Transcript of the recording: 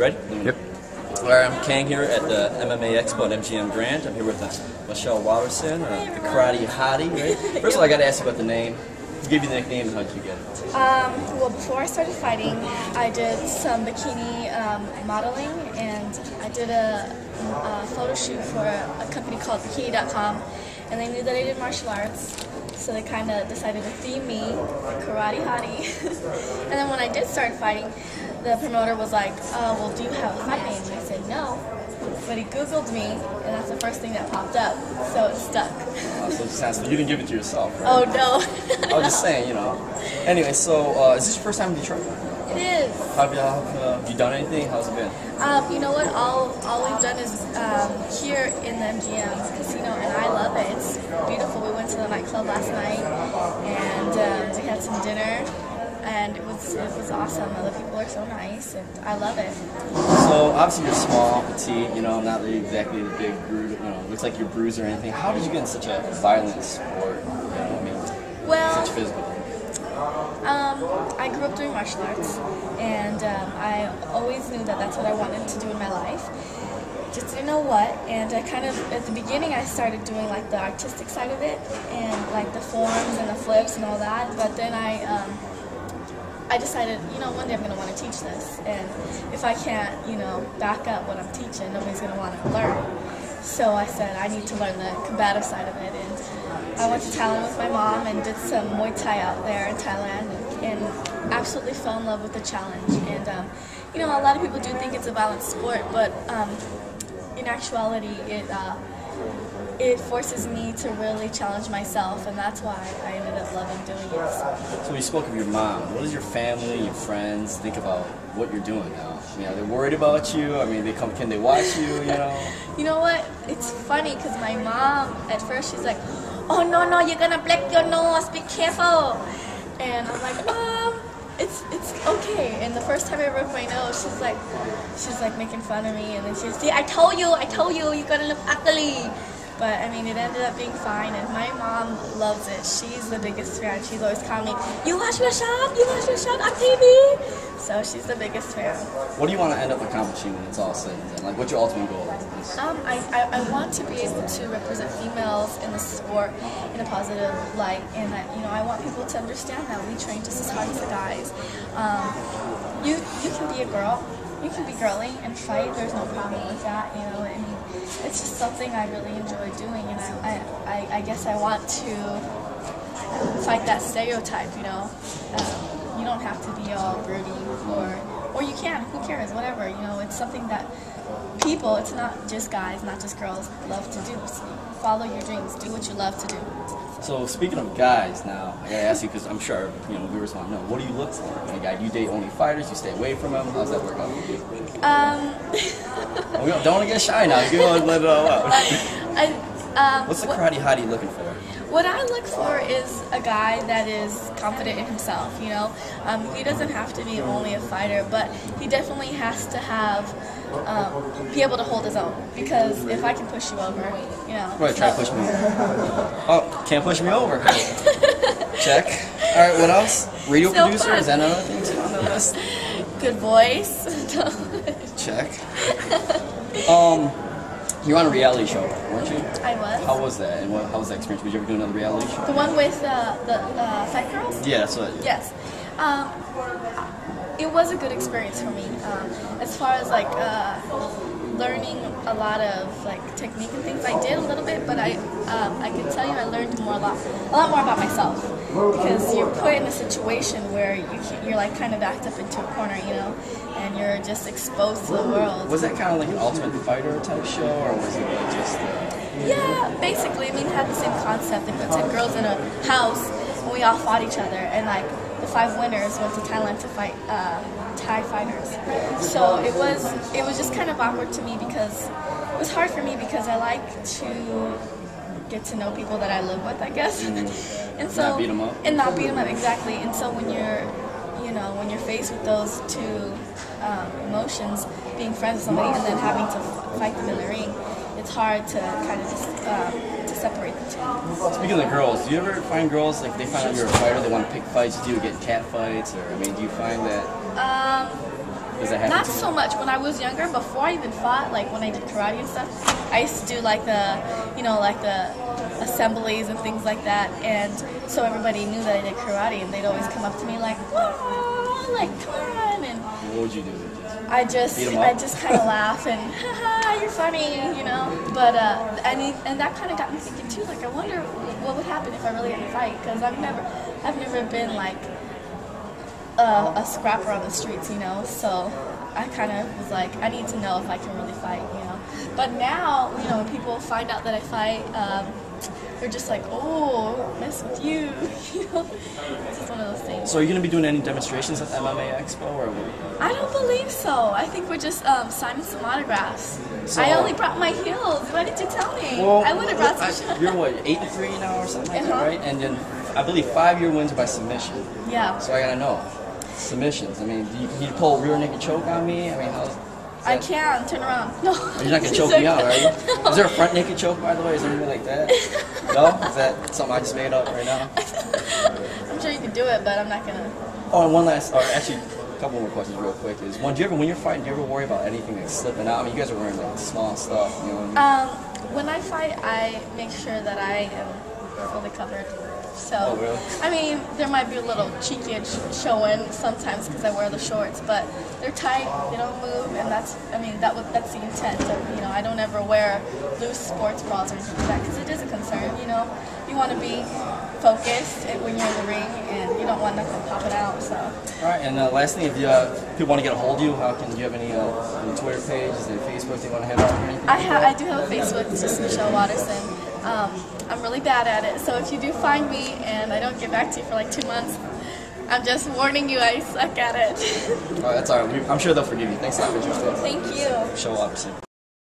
ready? Yep. Alright, I'm Khang here at the MMA Expo at MGM Grand. I'm here with Michielle, Waterson, the karate Hottie, right? First of all, I got to ask you about the name. Who gave you the nickname and how did you get it? Well, before I started fighting, I did some bikini modeling, and I did a photo shoot for a company called Bikini.com, and they knew that I did martial arts, so they kind of decided to theme me Karate Hottie. And then when I did start fighting, the promoter was like, well, do you have a fight name? And I said, no. But he Googled me, and that's the first thing that popped up, so it stuck. So it sounds like you didn't give it to yourself, right? Oh, no. I was just saying, you know. Anyway, so is this your first time in Detroit? It is. Have you done anything? How's it been? You know what? All we've done is here in the MGM casino, and I love it. It's beautiful. We went to the nightclub last night, and we had some dinner, and it was awesome. The people are so nice, and I love it. So obviously you're small, petite, you know, not really exactly the big bruise, you know, looks like you're bruised or anything. How did you get in such a violent sport? You know, I mean, well, such physical. I grew up doing martial arts, and I always knew that that's what I wanted to do in my life. Just didn't know what, and I kind of, at the beginning, I started doing like the artistic side of it, and like the forms and the flips and all that, but then I decided, you know, one day I'm going to want to teach this, and if I can't, you know, back up what I'm teaching, nobody's going to want to learn. So I said, I need to learn the combative side of it, and I went to Thailand with my mom and did some Muay Thai out there in Thailand, and absolutely fell in love with the challenge. And, you know, a lot of people do think it's a violent sport, but in actuality, it forces me to really challenge myself, and that's why I ended up loving doing it. So you spoke of your mom. What does your family, your friends think about what you're doing now? I mean, are they worried about you? I mean, can they watch you, you know? You know what? It's funny because my mom, at first, she's like, oh, no, you're going to break your nose, be careful. And I'm like, Mom, it's okay. And the first time I broke my nose, she's like making fun of me, and then she's, see, I told you, you're going to look ugly. But, I mean, it ended up being fine, and my mom loves it. She's the biggest fan. She's always calling me, you watch my shop on TV. So she's the biggest fan. What do you want to end up accomplishing when it's all said and done? Like, what's your ultimate goal? I want to be able to represent females in the sport in a positive light, and that, you know, I want people to understand that we train just as hard as the guys. You can be a girl. You can be girly and fight. There's no problem with that. You know, I mean, it's just something I really enjoy doing, and I guess I want to fight that stereotype. You know, you don't have to be all broody, or you can. Who cares? Whatever. You know, it's something that people. It's not just guys, not just girls, love to do. So follow your dreams. Do what you love to do. So speaking of guys now, I gotta ask you because I'm sure you know viewers want to know. What do you look for in a guy? You date only fighters? You stay away from them? How's that work out for you? We don't want to get shy now. You can let it all out. What's the karate hottie looking for? What I look for is a guy that is confident in himself. You know, he doesn't have to be only a fighter, but he definitely has to have be able to hold his own. Because if I can push you over, you know. Right, try to push me over. Oh, can't push me over. Check. All right, what else? Radio So producer? fun. Is that another thing too on the list? Good voice. Check. You were on a reality show, weren't you? I was. How was that? And how was that experience? Would you ever do another reality show? The one with the Fight Girls? Yeah, that's what. Yes. It was a good experience for me. As far as like learning a lot of like technique and things, I did a little bit, but I can tell you I learned a lot more about myself, because you're put in a situation where you're like kind of backed up into a corner, you know, and you're just exposed to the world. Was that kind of like an Ultimate Fighter type show, or was it like just? Yeah, basically. I mean, it had the same concept. They put 10 girls in a house, and we all fought each other, and like the 5 winners went to Thailand to fight Thai fighters. So it was just kind of awkward to me, because it was hard for me because I like to get to know people that I live with, I guess. And so not beat 'em up. And not beat them up, exactly. And so when you're faced with those two emotions, being friends with somebody and then having to fight them in the ring, it's hard to kind of just to separate the two. Speaking of the girls, do you ever find girls, like, they find out you're a fighter, they want to pick fights with you, get cat fights, or, I mean, do you find that? Does that happen? Not so much. When I was younger, before I even fought, like when I did karate and stuff, I used to do like the, like the assemblies and things like that, and so everybody knew that I did karate, and they'd always come up to me like, "Oh, like come on!" And what would you do? I just kind of laugh and, haha, you're funny, But and that kind of got me thinking too. Like, I wonder what would happen if I really had to fight, because I've never been like a scrapper on the streets, So I kind of was like, I need to know if I can really fight, But now, when people find out that I fight, they're just like, oh, mess with you, It's just one of those things. So are you going to be doing any demonstrations at the MMA Expo? Or? I don't believe so. I think we're just signing some autographs. So, I only brought my heels. Why didn't you tell me? Well, I would have brought some. You're what, 8-3 now or something like that, right? And then I believe 5-year wins by submission. Yeah. So I got to know. Submissions. I mean, can you pull a rear naked choke on me? I mean, how's... I can. Turn around. No. You're not going to choke me out, are you? No. Is there a front naked choke, by the way? Is there anything like that? No? Is that something I just made up right now? I'm sure you could do it, but I'm not going to. Oh, and one last, actually, a couple more questions real quick is, when you're fighting, do you ever worry about anything like slipping out? I mean, you guys are wearing like small stuff, you know what I mean? When I fight, I make sure that I am fully covered. So, oh, really? I mean, there might be a little cheekage showing sometimes because I wear the shorts, but they're tight, they don't move, and that's the intent of, I don't ever wear loose sports bras or anything like that, because it is a concern, You want to be focused when you're in the ring, and you don't want nothing popping out, so. All right, and last thing, if people want to get a hold of you, do you have any Twitter page, is there Facebook they want to hit up or anything? I do have a Facebook, it's just Michielle Waterson. I'm really bad at it, so if you do find me and I don't get back to you for like 2 months, I'm just warning you, I suck at it. Oh, that's all right. I'm sure they'll forgive you. Thanks a lot for your time. Thank you. Michielle Waterson.